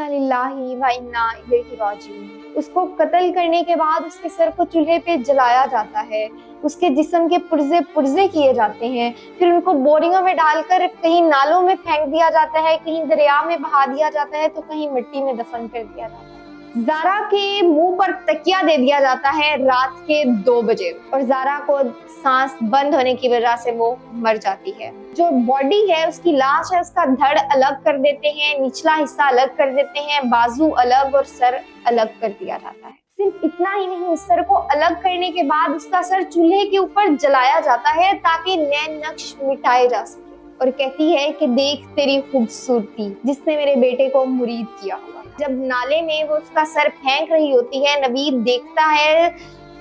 इन्ना लिल्लाहि व इन्ना इलैहि राजिऊन। उसको कत्ल करने के बाद उसके सर को चूल्हे पे जलाया जाता है, उसके जिस्म के पुर्जे पुर्जे किए जाते हैं, फिर उनको बोरियों में डालकर कहीं नालों में फेंक दिया जाता है, कहीं दरिया में बहा दिया जाता है, तो कहीं मिट्टी में दफन कर दिया जाता है। ज़ारा के मुंह पर तकिया दे दिया जाता है रात के 2 बजे और ज़ारा को सांस बंद होने की वजह से वो मर जाती है। जो बॉडी है, उसकी लाश है, उसका धड़ अलग कर देते हैं, निचला हिस्सा अलग कर देते हैं, बाजू अलग और सर अलग कर दिया जाता है। सिर्फ इतना ही नहीं, उस सर को अलग करने के बाद उसका सर चूल्हे के ऊपर जलाया जाता है ताकि नैन नक्श मिटाए जा सके। और कहती है कि देख तेरी खूबसूरती जिसने मेरे बेटे को मुरीद किया हुआ। जब नाले में वो उसका सर फेंक रही होती है, नवीद देखता है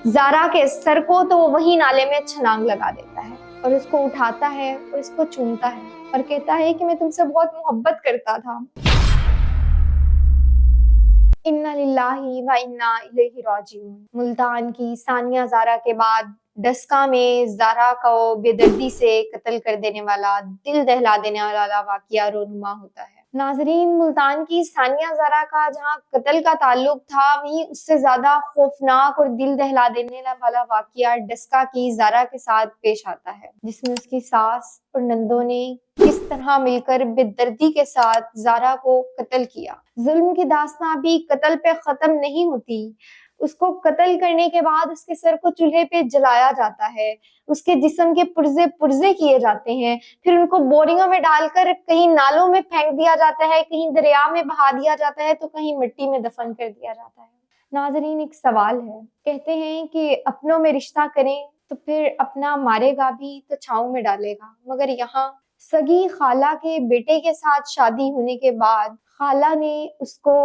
ज़ारा के सर को, तो वो वही नाले में छलांग लगा देता है और उसको उठाता है और इसको चूमता है और कहता है कि मैं तुमसे बहुत मोहब्बत करता था। इन्ना लिल्लाहि व इन्ना इलैहि राजिऊन। मुल्तान की सानिया ज़ारा के बाद डस्का में ज़ारा को बेदर्दी से कत्ल कर देने वाला, दिल दहला देने वाला वाकया रोनुमा होता है। नाजरीन, मुल्तान की सानिया ज़ारा का जहाँ कत्ल का ताल्लुक था, वहीं उससे ज्यादा खौफनाक और दिल दहला देने वाला वाकया डस्का की ज़ारा के साथ पेश आता है, जिसमें उसकी सास और नंदों ने किस तरह मिलकर बेदर्दी के साथ ज़ारा को कत्ल किया। जुल्म की दास्तां भी कत्ल पे खत्म नहीं होती। उसको कत्ल करने के बाद उसके सर को चूल्हे पे जलाया जाता है, उसके जिस्म के पुर्जे पुर्जे किए जाते हैं, फिर उनको बोरियों में डालकर कहीं नालों में फेंक दिया जाता है, कहीं दरिया में बहा दिया जाता है, तो कहीं मिट्टी में दफन कर दिया जाता है। नाजरीन, एक सवाल है, कहते हैं कि अपनों में रिश्ता करें तो फिर अपना मारेगा भी तो छांव में डालेगा, मगर यहाँ सगी खाला के बेटे के साथ शादी होने के बाद खाला ने उसको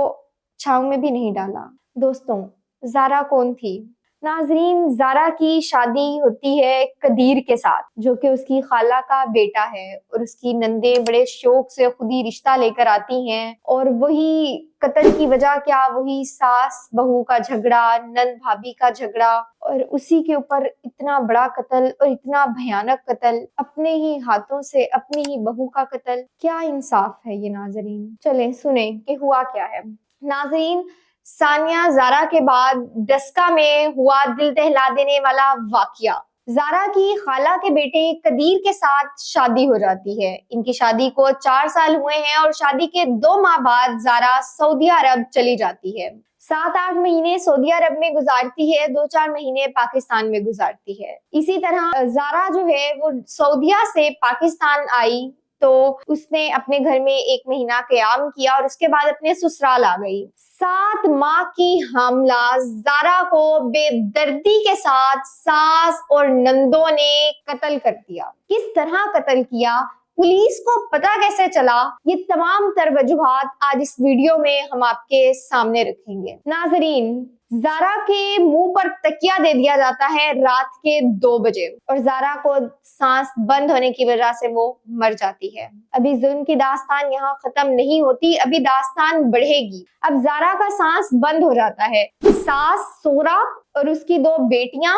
छांव में भी नहीं डाला। दोस्तों, ज़ारा कौन थी? नाजरीन, ज़ारा की शादी होती है कदीर के साथ, जो कि उसकी खाला का बेटा है, और उसकी नंदे बड़े शौक से खुद ही रिश्ता लेकर आती हैं। और वही कत्ल की वजह क्या, वही सास बहू का झगड़ा, नंद भाभी का झगड़ा, और उसी के ऊपर इतना बड़ा कत्ल और इतना भयानक कत्ल, अपने ही हाथों से अपनी ही बहू का कत्ल। क्या इंसाफ है ये नाजरीन। चलें सुने कि हुआ क्या है। नाजरीन, सानिया ज़ारा के बाद डस्का में हुआ दिल दहला देने वाला वाकया। ज़ारा की खाला के बेटे कदीर के साथ शादी हो जाती है। इनकी शादी को 4 साल हुए हैं और शादी के 2 माह बाद ज़ारा सऊदी अरब चली जाती है। 7-8 महीने सऊदी अरब में गुजारती है, 2-4 महीने पाकिस्तान में गुजारती है। इसी तरह ज़ारा जो है वो सऊदीया से पाकिस्तान आई तो उसने अपने घर में 1 महीना क़याम किया और उसके बाद अपने ससुराल आ गई। 7 माह की हामला ज़ारा को बेदर्दी के साथ सास और नंदों ने कत्ल कर दिया। किस तरह कत्ल किया, पुलिस को पता कैसे चला, ये तमाम तर वजूहात आज इस वीडियो में हम आपके सामने रखेंगे। नाजरीन, ज़ारा के मुंह पर तकिया दे दिया जाता है रात के 2 बजे और ज़ारा को सांस बंद होने की वजह से वो मर जाती है। अभी जुल्म की दास्तान यहाँ खत्म नहीं होती, अभी दास्तान बढ़ेगी। अब ज़ारा का सांस बंद हो जाता है। सास सोरा और उसकी 2 बेटियां,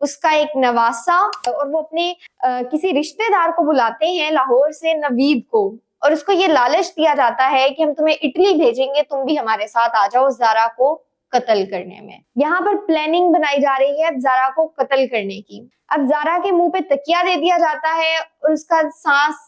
उसका एक नवासा, और वो अपने किसी रिश्तेदार को बुलाते हैं लाहौर से, नवीद को, और उसको ये लालच दिया जाता है कि हम तुम्हें इटली भेजेंगे, तुम भी हमारे साथ आ जाओ ज़ारा को कत्ल करने में। यहाँ पर प्लानिंग बनाई जा रही है अब ज़ारा को कत्ल करने की। अब ज़ारा के मुंह पे तकिया दे दिया जाता है और उसका सांस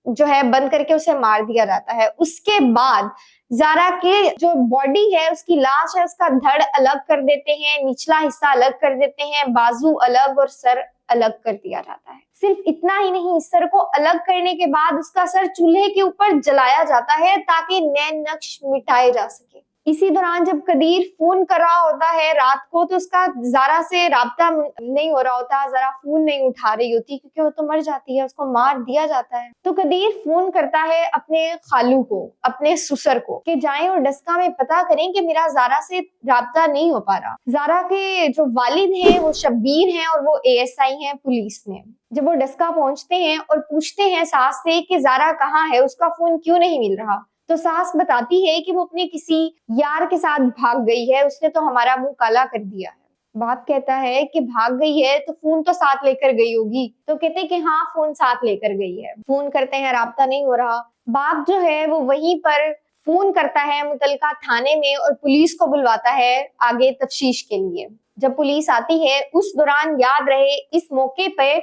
जो है बंद करके उसे मार दिया जाता है। उसके बाद ज़ारा के जो बॉडी है, उसकी लाश है, उसका धड़ अलग कर देते हैं, निचला हिस्सा अलग कर देते हैं, बाजू अलग और सर अलग कर दिया जाता है। सिर्फ इतना ही नहीं, सर को अलग करने के बाद उसका सर चूल्हे के ऊपर जलाया जाता है ताकि नैन नक्श मिटाए जा सके। इसी दौरान जब कदीर फोन कर रहा होता है रात को, तो उसका ज़ारा से राब्ता नहीं हो रहा होता, ज़ारा फोन नहीं उठा रही होती क्योंकि वो तो मर जाती है, उसको मार दिया जाता है। तो कदीर फोन करता है अपने खालू को, अपने ससुर को, कि जाएं और डस्का में पता करें कि मेरा ज़ारा से राब्ता नहीं हो पा रहा। ज़ारा के जो वालिद हैं वो शब्बीर हैं और वो ASI हैं पुलिस में। जब वो डस्का पहुंचते हैं और पूछते हैं सास से कि ज़ारा कहाँ है, उसका फोन क्यों नहीं मिल रहा, तो सास बताती है कि वो अपने किसी यार के साथ भाग गई है, उसने तो हमारा मुंह काला कर दिया है। बाप कहता है कि भाग गई है तो फोन तो साथ लेकर गई होगी, तो कहते हैं कि हाँ फोन साथ लेकर गई है। फोन करते हैं, राब्ता नहीं हो रहा। बाप जो है वो वहीं पर فون کرتا ہے متعلقہ تھانے میں اور پولیس کو بلواتا ہے آگے تفتیش کے لیے۔ جب پولیس آتی ہے اس دوران یاد رہے اس موقع پہ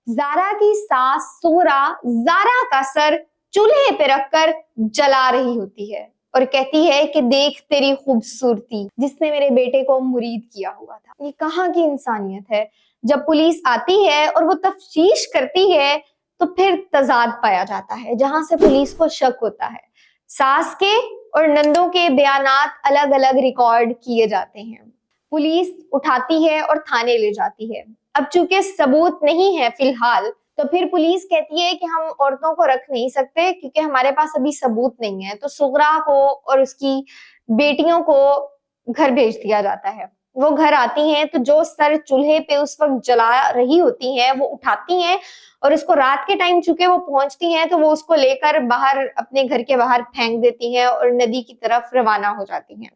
زارا کی ساس سغرا زارا کا سر چولہے پہ رکھ کر جلا رہی ہوتی ہے اور کہتی ہے کہ دیکھ تیری خوبصورتی جس نے میرے بیٹے کو مرید کیا ہوا تھا۔ یہ کہاں کی انسانیت ہے؟ جب پولیس آتی ہے اور وہ تفتیش کرتی ہے تو پھر تضاد پایا جاتا ہے جہاں سے پولیس کو شک ہوتا ہے۔ ساس کے اور نندوں کے بیانات الگ الگ ریکارڈ کیے جاتے ہیں۔ پولیس اٹھاتی ہے اور تھانے لے جاتی ہے۔ اب چونکہ ثبوت نہیں ہے فی الحال تو پھر پولیس کہتی ہے کہ ہم عورتوں کو رکھ نہیں سکتے کیونکہ ہمارے پاس ابھی ثبوت نہیں ہے، تو سغرا کو اور اس کی بیٹیوں کو گھر بھیج دیا جاتا ہے۔ وہ گھر آتی ہیں تو جو سر چولہے پہ اس وقت جلا رہی ہوتی ہیں وہ اٹھاتی ہیں اور اس کو رات کے ٹائم چونکہ وہ پہنچتی ہیں تو وہ اس کو لے کر باہر اپنے گھر کے باہر پھینک دیتی ہیں اور ندی کی طرف روانہ ہو جاتی ہیں۔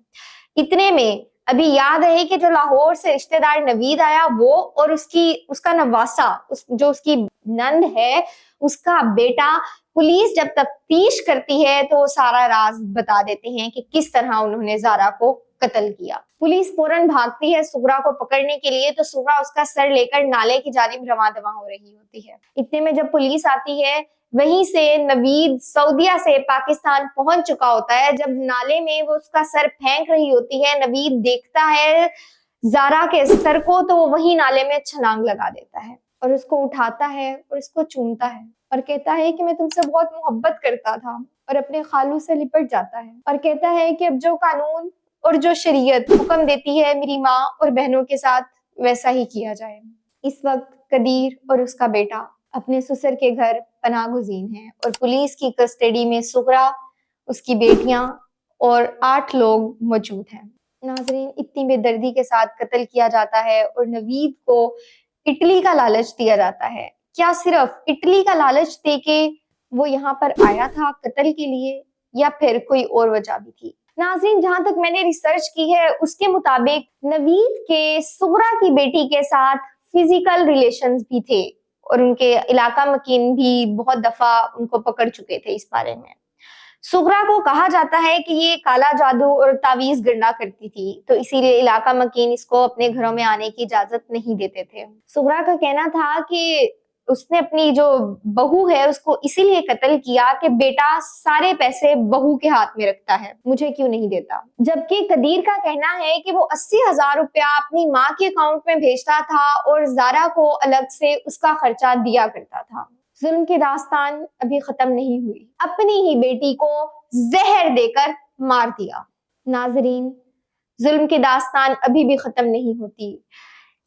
اتنے میں ابھی یاد ہے کہ جو لاہور سے رشتہ دار نوید آیا وہ اور اس کا نواسا جو اس کی نند ہے اس کا بیٹا، پولیس جب تفتیش کرتی ہے تو وہ سارا راز بتا دیتے ہیں کہ کس طرح انہوں نے زارا کو قتل کیا۔ پولیس فوراً بھاگتی ہے سغرا کو پکڑنے کے لیے تو سغرا اس کا سر لے کر نالے کی جانب رواں دواں ہو رہی ہوتی ہے۔ اتنے میں جب پولیس آتی ہے وہیں سے نوید سعودیہ سے پاکستان پہنچ چکا ہوتا ہے۔ جب نالے میں وہ اس کا سر پھینک رہی ہوتی ہے نوید دیکھتا ہے زارا کے سر کو تو وہ وہیں نالے میں چھلانگ لگا دیتا ہے اور اس کو اٹھاتا ہے اور اس کو چومتا ہے اور کہتا ہے کہ میں تم سے بہت محبت کرتا تھا اور اپنے خالو سے لپٹ جاتا ہے اور کہتا ہے کہ اب جو قانون اور جو شریعت حکم دیتی ہے میری ماں اور بہنوں کے ساتھ ویسا ہی کیا جائے۔ اس وقت قدیر اور اس کا بیٹا اپنے سسر کے گھر پناہ گزین ہیں اور پولیس کی کسٹڈی میں سغرا، اس کی بیٹیاں اور 8 لوگ موجود ہیں۔ ناظرین، اتنی بے دردی کے ساتھ قتل کیا جاتا ہے اور نوید کو اٹلی کا لالچ دیا جاتا ہے۔ کیا صرف اٹلی کا لالچ دے کے وہ یہاں پر آیا تھا قتل کے لیے یا پھر کوئی اور وجہ بھی تھی؟ ناظرین، جہاں تک میں نے ریسرچ کی ہے اس کے مطابق نوید کے سغرا کی بیٹی کے ساتھ فزیکل ریلیشنز بھی تھے اور ان کے علاقہ مکین بھی بہت دفعہ ان کو پکڑ چکے تھے اس بارے میں۔ سغرا کو کہا جاتا ہے کہ یہ کالا جادو اور تعویذ گنڈا کرتی تھی تو اسی لیے علاقہ مکین اس کو اپنے گھروں میں آنے کی اجازت نہیں دیتے تھے۔ سغرا کا کہنا تھا کہ اس نے اپنی جو بہو ہے اس کو اسی لیے قتل کیا کہ بیٹا سارے پیسے بہو کے ہاتھ میں رکھتا ہے، مجھے کیوں نہیں دیتا۔ جبکہ قدیر کا کہنا ہے کہ وہ 80,000 روپیہ اپنی ماں کے اکاؤنٹ میں بھیجتا تھا اور زارا کو الگ سے اس کا خرچہ دیا کرتا تھا۔ ظلم کی داستان ابھی ختم نہیں ہوئی، اپنی ہی بیٹی کو زہر دے کر مار دیا۔ ناظرین، ظلم کی داستان ابھی بھی ختم نہیں ہوتی۔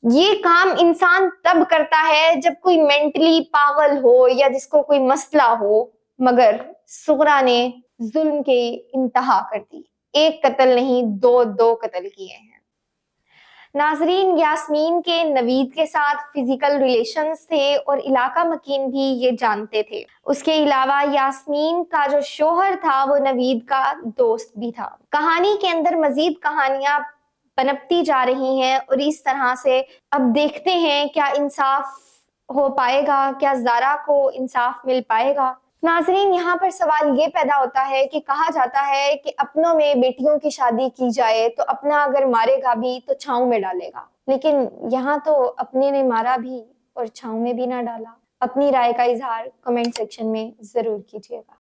یہ کام انسان تب کرتا ہے جب کوئی مینٹلی پاگل ہو یا جس کو کوئی مسئلہ ہو، مگر سغرا نے ظلم کی انتہا کر دی۔ ایک قتل نہیں، دو قتل کیے ہیں۔ ناظرین، یاسمین کے نوید کے ساتھ فزیکل ریلیشنز تھے اور علاقہ مکین بھی یہ جانتے تھے۔ اس کے علاوہ یاسمین کا جو شوہر تھا وہ نوید کا دوست بھی تھا۔ کہانی کے اندر مزید کہانیاں پنپتی جا رہی ہیں اور اس طرح سے اب دیکھتے ہیں کیا انصاف ہو پائے گا، کیا زارا کو انصاف مل پائے گا۔ ناظرین، یہاں پر سوال یہ پیدا ہوتا ہے کہ کہا جاتا ہے کہ اپنوں میں بیٹیوں کی شادی کی جائے تو اپنا اگر مارے گا بھی تو چھاؤں میں ڈالے گا، لیکن یہاں تو اپنے نے مارا بھی اور چھاؤں میں بھی نہ ڈالا۔ اپنی رائے کا اظہار کمنٹ سیکشن میں ضرور کیجیے گا۔